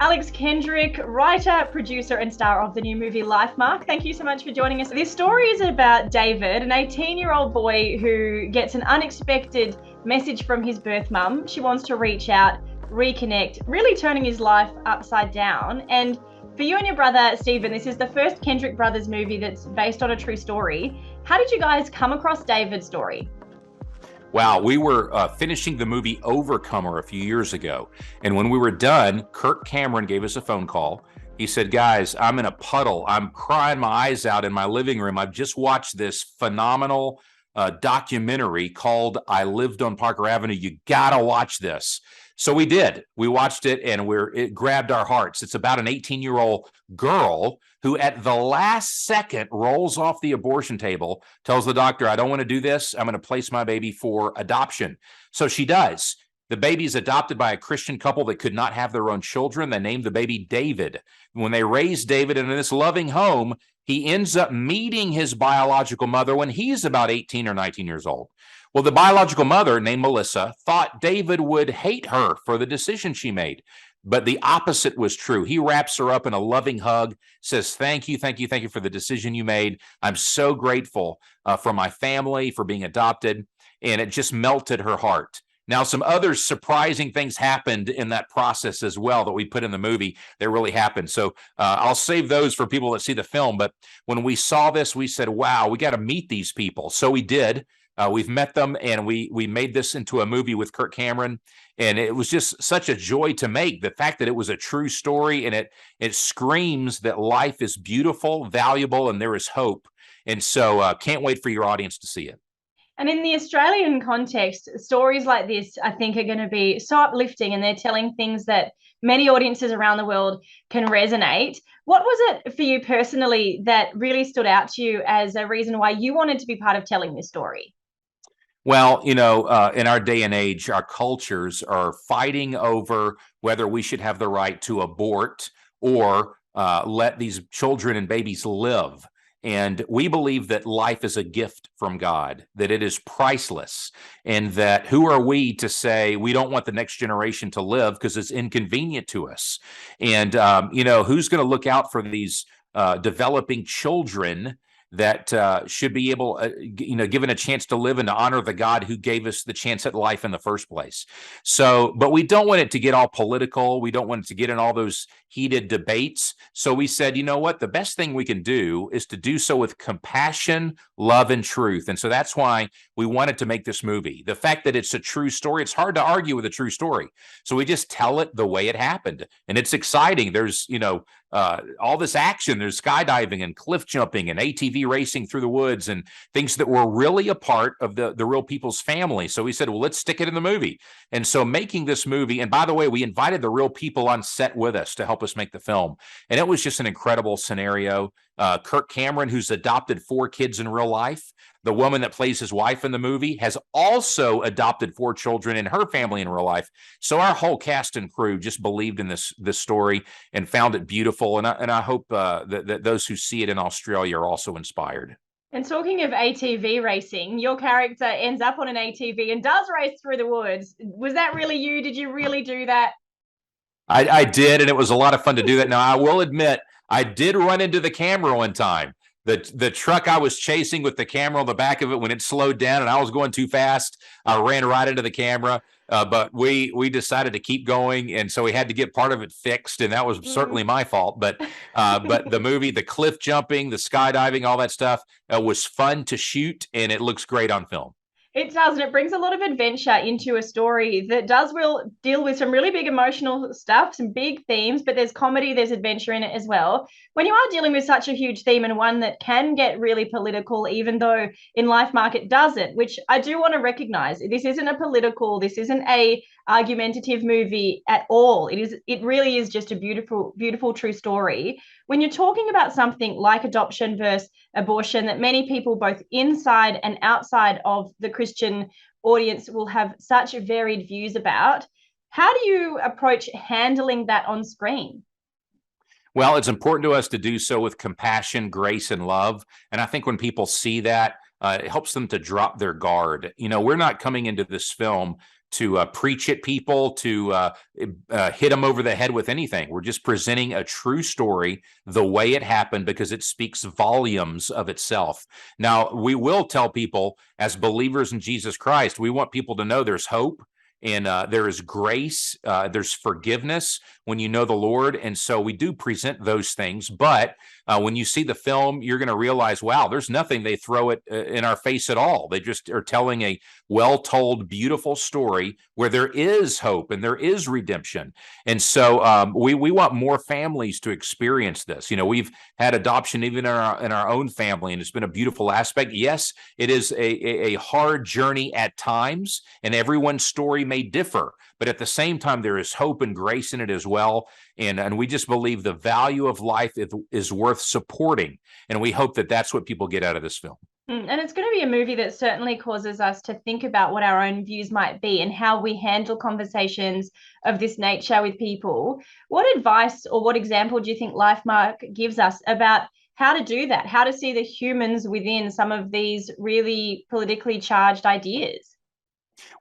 Alex Kendrick, writer, producer, and star of the new movie Lifemark. Thank you so much for joining us. This story is about David, an 18-year-old boy who gets an unexpected message from his birth mum. She wants to reach out, reconnect, really turning his life upside down. And for you and your brother, Stephen, this is the first Kendrick Brothers movie that's based on a true story. How did you guys come across David's story? Wow, we were finishing the movie Overcomer a few years ago. And when we were done, Kirk Cameron gave us a phone call. He said, guys, I'm in a puddle. I'm crying my eyes out in my living room. I've just watched this phenomenal documentary called I Lived on Parker Avenue. You got to watch this. So we did. We watched it and it grabbed our hearts. It's about an 18-year-old girl who at the last second rolls off the abortion table, tells the doctor, I don't want to do this. I'm going to place my baby for adoption. So she does. The baby is adopted by a Christian couple that could not have their own children. They named the baby David. When they raised David in this loving home, he ends up meeting his biological mother when he's about 18 or 19 years old. Well, the biological mother, named Melissa, thought David would hate her for the decision she made. But the opposite was true. He wraps her up in a loving hug, says, thank you for the decision you made. I'm so grateful for my family, for being adopted. And it just melted her heart. Now, some other surprising things happened in that process as well that we put in the movie that really happened. So I'll save those for people that see the film. But when we saw this, we said, wow, we got to meet these people. So we did. We've met them, and we made this into a movie with Kirk Cameron, and it was just such a joy to make. The fact that it was a true story, and it screams that life is beautiful, valuable, and there is hope. And so can't wait for your audience to see it. And in the Australian context, stories like this, I think, are going to be so uplifting, and they're telling things that many audiences around the world can resonate. What was it for you personally that really stood out to you as a reason why you wanted to be part of telling this story? Well, in our day and age, our cultures are fighting over whether we should have the right to abort or let these children and babies live. And we believe that life is a gift from God, that it is priceless, and that who are we to say we don't want the next generation to live because it's inconvenient to us? And, who's going to look out for these developing children that should be able, given a chance to live and to honor the God who gave us the chance at life in the first place. So, but we don't want it to get all political. We don't want it to get in all those heated debates. So we said, you know what? The best thing we can do is to do so with compassion, love, and truth. And so that's why we wanted to make this movie. The fact that it's a true story, it's hard to argue with a true story. So we just tell it the way it happened. And it's exciting. There's, all this action. There's skydiving and cliff jumping and ATV racing through the woods and things that were really a part of the real people's family. So we said, well, let's stick it in the movie. And so making this movie, and by the way, we invited the real people on set with us to help us make the film. And it was just an incredible scenario. Kirk Cameron, who's adopted 4 kids in real life. The woman that plays his wife in the movie has also adopted 4 children in her family in real life. So our whole cast and crew just believed in this story and found it beautiful. And I hope that those who see it in Australia are also inspired. And talking of ATV racing, your character ends up on an ATV and does race through the woods. Was that really you? Did you really do that? I did, and it was a lot of fun to do that. Now, I will admit, I did run into the camera one time. The truck I was chasing with the camera on the back of it, when it slowed down and I was going too fast, I ran right into the camera. But we decided to keep going, and so we had to get part of it fixed, and that was certainly my fault. But the movie, the cliff jumping, the skydiving, all that stuff was fun to shoot, and it looks great on film. It does, and it brings a lot of adventure into a story that does deal with some really big emotional stuff, some big themes, but there's comedy, there's adventure in it as well. When you are dealing with such a huge theme and one that can get really political, even though in Lifemark it doesn't, which I do want to recognize, this isn't this isn't a argumentative movie at all. It really is just a beautiful, beautiful true story. When you're talking about something like adoption versus abortion that many people both inside and outside of the Christian audience will have such varied views about, how do you approach handling that on screen? Well, it's important to us to do so with compassion, grace, and love. And I think when people see that, it helps them to drop their guard. We're not coming into this film preach at people, to hit them over the head with anything. We're just presenting a true story the way it happened, because it speaks volumes of itself. Now, we will tell people, as believers in Jesus Christ, we want people to know there's hope, and there is grace, there's forgiveness when you know the Lord. And so we do present those things. But when you see the film, you're going to realize, wow, there's nothing they throw it in our face at all. They just are telling a well-told, beautiful story where there is hope and there is redemption. And so we want more families to experience this. You know, we've had adoption even in our own family, and it's been a beautiful aspect. Yes, it is a hard journey at times, and everyone's story may differ, but at the same time, there is hope and grace in it as well. And we just believe the value of life is worth supporting. And we hope that that's what people get out of this film. And it's going to be a movie that certainly causes us to think about what our own views might be and how we handle conversations of this nature with people. What advice or what example do you think Lifemark gives us about how to do that, how to see the humans within some of these really politically charged ideas?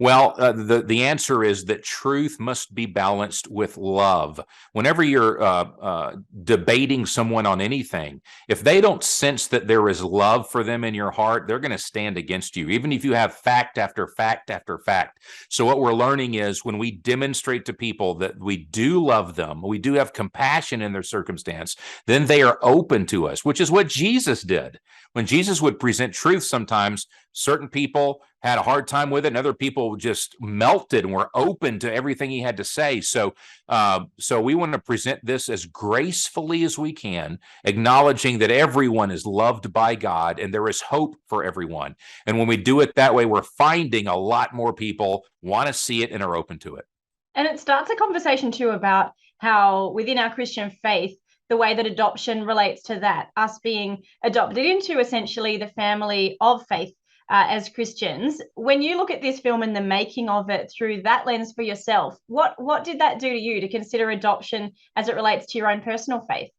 Well, the answer is that truth must be balanced with love. Whenever you're debating someone on anything, if they don't sense that there is love for them in your heart, they're going to stand against you, even if you have fact after fact after fact. So what we're learning is, when we demonstrate to people that we do love them, we do have compassion in their circumstance, then they are open to us, which is what Jesus did. When Jesus would present truth, sometimes certain people had a hard time with it, and other people just melted and were open to everything he had to say. So we want to present this as gracefully as we can, acknowledging that everyone is loved by God and there is hope for everyone. And when we do it that way, we're finding a lot more people want to see it and are open to it. And it starts a conversation too about how within our Christian faith, the way that adoption relates to that, us being adopted into essentially the family of faith as Christians. When you look at this film and the making of it through that lens for yourself, what did that do to you to consider adoption as it relates to your own personal faith?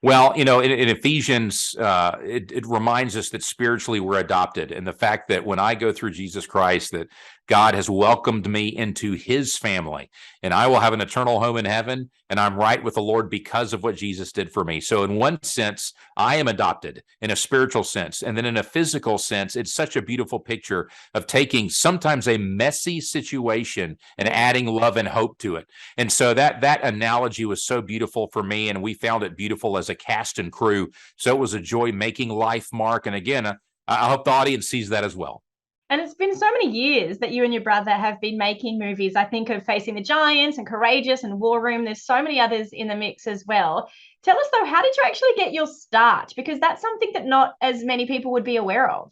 Well, you know, in Ephesians, it reminds us that spiritually we're adopted, and the fact that when I go through Jesus Christ, that God has welcomed me into his family, and I will have an eternal home in heaven, and I'm right with the Lord because of what Jesus did for me. So in one sense, I am adopted in a spiritual sense. And then in a physical sense, it's such a beautiful picture of taking sometimes a messy situation and adding love and hope to it. And so that analogy was so beautiful for me, and we found it beautiful as a cast and crew. So it was a joy making Lifemark. And again, I hope the audience sees that as well. And it's been so many years that you and your brother have been making movies. I think of Facing the Giants and Courageous and War Room. There's so many others in the mix as well. Tell us, though, how did you actually get your start? Because that's something that not as many people would be aware of.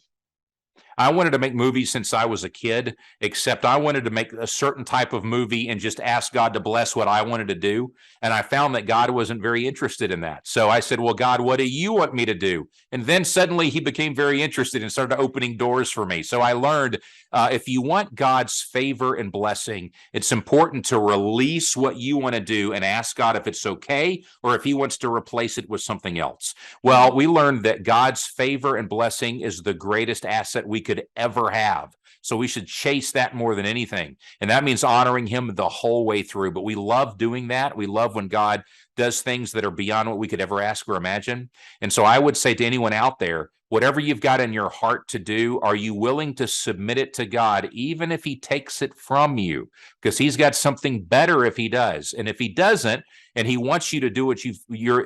I wanted to make movies since I was a kid, except I wanted to make a certain type of movie and just ask God to bless what I wanted to do. And I found that God wasn't very interested in that. So I said, well, God, what do you want me to do? And then suddenly he became very interested and started opening doors for me. So I learned if you want God's favor and blessing, it's important to release what you want to do and ask God if it's okay, or if he wants to replace it with something else. Well, we learned that God's favor and blessing is the greatest asset we could ever have. So we should chase that more than anything. And that means honoring him the whole way through. But we love doing that. We love when God does things that are beyond what we could ever ask or imagine. And so I would say to anyone out there, whatever you've got in your heart to do, are you willing to submit it to God, even if he takes it from you? Because he's got something better if he does. And if he doesn't, and he wants you to do what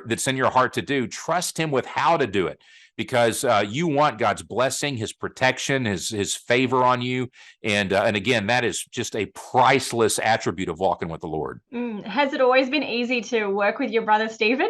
that's in your heart to do, trust him with how to do it. Because you want God's blessing, his protection, his favor on you. And again, that is just a priceless attribute of walking with the Lord. Has it always been easy to work with your brother, Stephen?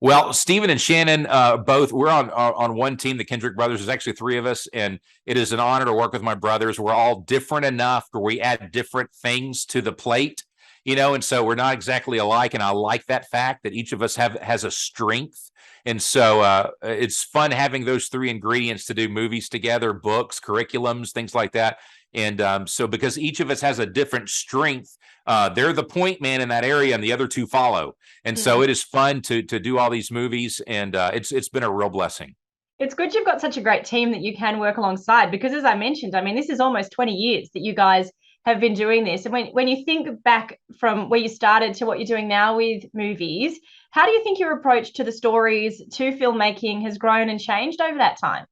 Well, Stephen and Shannon, we're on one team, the Kendrick Brothers. There's actually three of us, and it is an honor to work with my brothers. We're all different enough where we add different things to the plate, you know, and so we're not exactly alike. And I like that fact that each of us has a strength. And so it's fun having those three ingredients to do movies together, books, curriculums, things like that. And so because each of us has a different strength, they're the point man in that area and the other two follow. And so it is fun to do all these movies, and it's been a real blessing. It's good you've got such a great team that you can work alongside because, as I mentioned, I mean, this is almost 20 years that you guys have been doing this. And when you think back from where you started to what you're doing now with movies, how do you think your approach to the stories, to filmmaking has grown and changed over that time?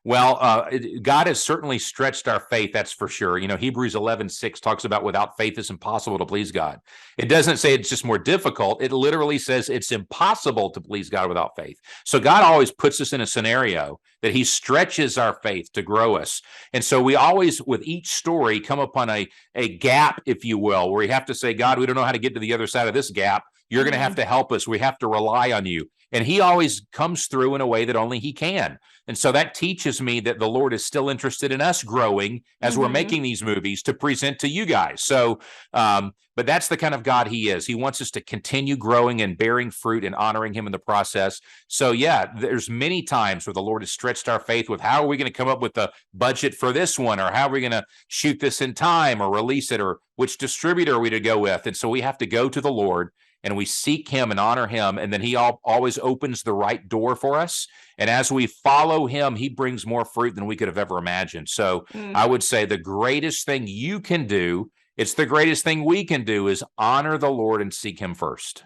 Well, God has certainly stretched our faith, that's for sure. You know, Hebrews 11:6 talks about without faith it's impossible to please God. It doesn't say it's just more difficult. It literally says it's impossible to please God without faith. So God always puts us in a scenario that he stretches our faith to grow us. And so we always, with each story, come upon a gap, if you will, where we have to say, God, we don't know how to get to the other side of this gap. You're going to have to help us. We have to rely on you. And he always comes through in a way that only he can. And so that teaches me that the Lord is still interested in us growing as we're making these movies to present to you guys. So, but that's the kind of God he is. He wants us to continue growing and bearing fruit and honoring him in the process. So yeah, there's many times where the Lord has stretched our faith with how are we going to come up with the budget for this one, or how are we going to shoot this in time or release it, or which distributor are we to go with. And so we have to go to the Lord and we seek him and honor him. And then he always opens the right door for us. And as we follow him, he brings more fruit than we could have ever imagined. So I would say the greatest thing you can do, it's the greatest thing we can do, is honor the Lord and seek him first.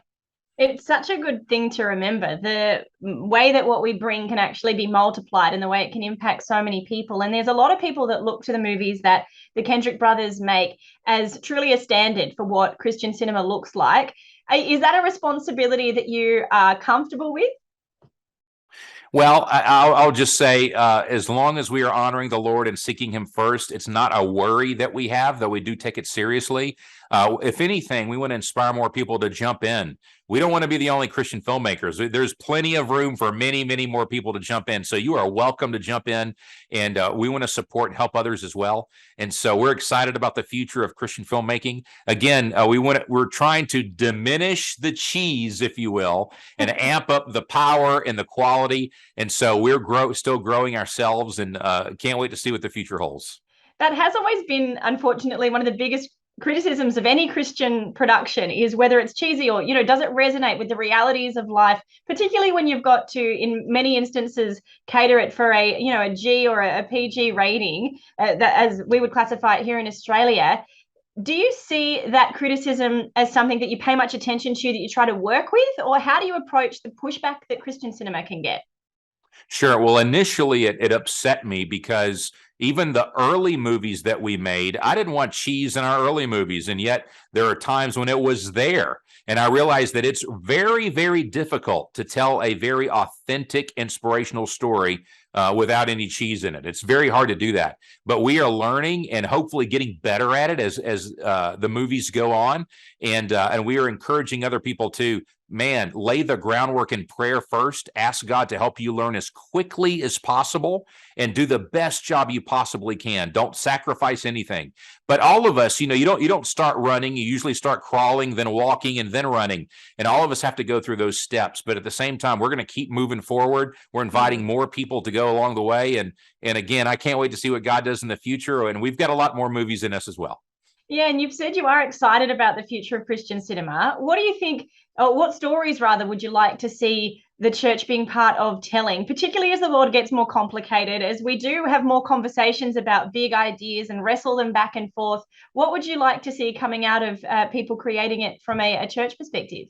It's such a good thing to remember, the way that what we bring can actually be multiplied and the way it can impact so many people. And there's a lot of people that look to the movies that the Kendrick brothers make as truly a standard for what Christian cinema looks like. Is that a responsibility that you are comfortable with? Well, I'll just say, as long as we are honoring the Lord and seeking him first, it's not a worry that we have, though we do take it seriously. If anything, we want to inspire more people to jump in. We don't want to be the only Christian filmmakers. There's plenty of room for many, many more people to jump in. So you are welcome to jump in, and we want to support and help others as well. And so we're excited about the future of Christian filmmaking. Again, we're trying to diminish the cheese, if you will, and amp up the power and the quality. And so we're still growing ourselves, and can't wait to see what the future holds. That has always been, unfortunately, one of the biggest criticisms of any Christian production is whether it's cheesy or, does it resonate with the realities of life, particularly when you've got to, in many instances, cater it for a G or a PG rating, that, as we would classify it here in Australia. Do you see that criticism as something that you pay much attention to, that you try to work with, or how do you approach the pushback that Christian cinema can get? Sure. Well, initially it upset me because even the early movies that we made, I didn't want cheese in our early movies. And yet there are times when it was there. And I realized that it's very, very difficult to tell a very authentic, inspirational story without any cheese in it. It's very hard to do that. But we are learning and hopefully getting better at it as the movies go on. And we are encouraging other people to, man, lay the groundwork in prayer first. Ask God to help you learn as quickly as possible and do the best job you possibly can. Don't sacrifice anything. But all of us, you don't start running. You usually start crawling, then walking, and then running. And all of us have to go through those steps. But at the same time, we're going to keep moving forward. We're inviting more people to go along the way. And again, I can't wait to see what God does in the future. And we've got a lot more movies in us as well. Yeah, and you've said you are excited about the future of Christian cinema. What do you think, or what stories rather, would you like to see the church being part of telling, particularly as the world gets more complicated, as we do have more conversations about big ideas and wrestle them back and forth? What would you like to see coming out of people creating it from a church perspective?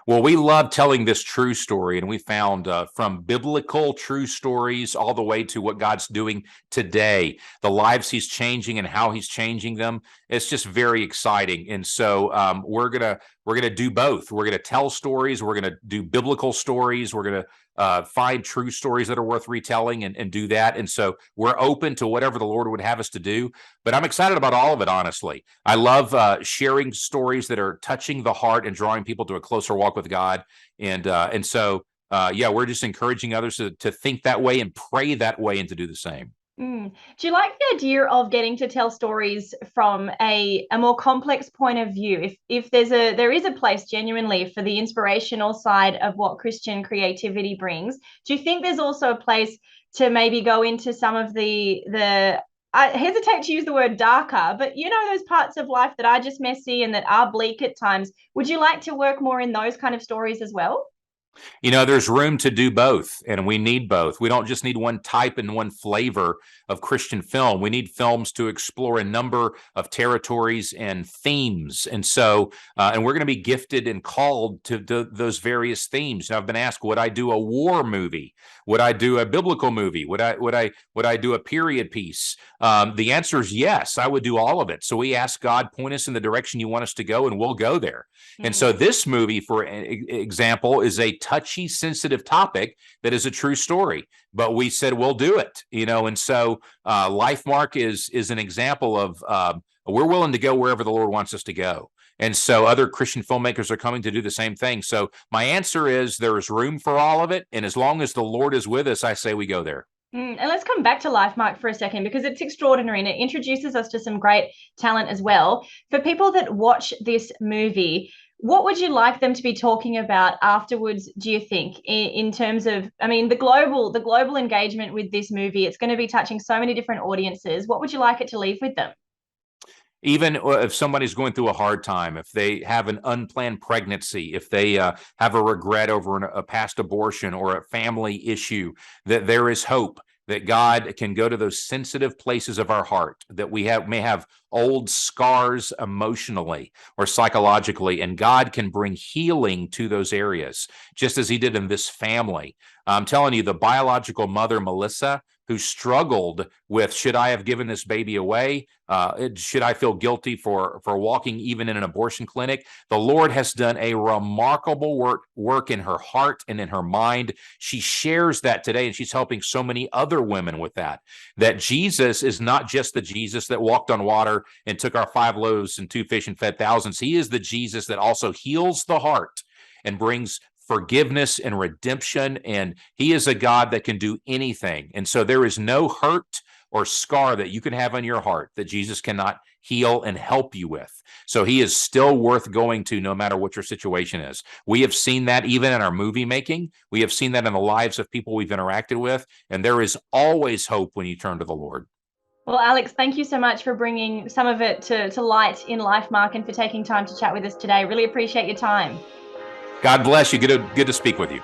Well, we love telling this true story, and we found from biblical true stories all the way to what God's doing today, the lives he's changing and how he's changing them. It's just very exciting. And so we're gonna do both. We're gonna tell stories. We're gonna do biblical stories. We're gonna find true stories that are worth retelling and do that. And so we're open to whatever the Lord would have us to do. But I'm excited about all of it, honestly. I love sharing stories that are touching the heart and drawing people to a closer walk with God. And so we're just encouraging others to think that way and pray that way and to do the same. Do you like the idea of getting to tell stories from a more complex point of view? If there is a place genuinely for the inspirational side of what Christian creativity brings, do you think there's also a place to maybe go into some of the I hesitate to use the word darker, but those parts of life that are just messy and that are bleak at times? Would you like to work more in those kind of stories as well? You know, there's room to do both, and we need both. We don't just need one type and one flavor of Christian film. We need films to explore a number of territories and themes. And so, and we're going to be gifted and called to those various themes. Now, I've been asked, would I do a war movie? Would I do a biblical movie? Would I do a period piece? The answer is yes. I would do all of it. So we ask God, point us in the direction you want us to go, and we'll go there. And so this movie, for example, is a touchy, sensitive topic that is a true story. But we said we'll do it, you know. And so Lifemark is an example of we're willing to go wherever the Lord wants us to go. And so other Christian filmmakers are coming to do the same thing. So my answer is there is room for all of it. And as long as the Lord is with us, I say we go there. And let's come back to Lifemark for a second, because it's extraordinary and it introduces us to some great talent as well. For people that watch this movie, what would you like them to be talking about afterwards, do you think, in terms of, I mean, the global engagement with this movie? It's going to be touching so many different audiences. What would you like it to leave with them? Even if somebody's going through a hard time, if they have an unplanned pregnancy, if they have a regret over a past abortion or a family issue, that there is hope, that God can go to those sensitive places of our heart, that we may have old scars emotionally or psychologically, and God can bring healing to those areas, just as he did in this family. I'm telling you, the biological mother, Melissa, who struggled with, should I have given this baby away? Should I feel guilty for walking even in an abortion clinic? The Lord has done a remarkable work in her heart and in her mind. She shares that today, and she's helping so many other women with that. That Jesus is not just the Jesus that walked on water and took our 5 loaves and 2 fish and fed thousands. He is the Jesus that also heals the heart and brings forgiveness and redemption, and he is a God that can do anything. And so there is no hurt or scar that you can have in your heart that Jesus cannot heal and help you with. So he is still worth going to, no matter what your situation is. We have seen that even in our movie making. We have seen that in the lives of people we've interacted with, and there is always hope when you turn to the Lord. Well, Alex, thank you so much for bringing some of it to light in Lifemark, and for taking time to chat with us today. Really appreciate your time. God bless you. Good to speak with you.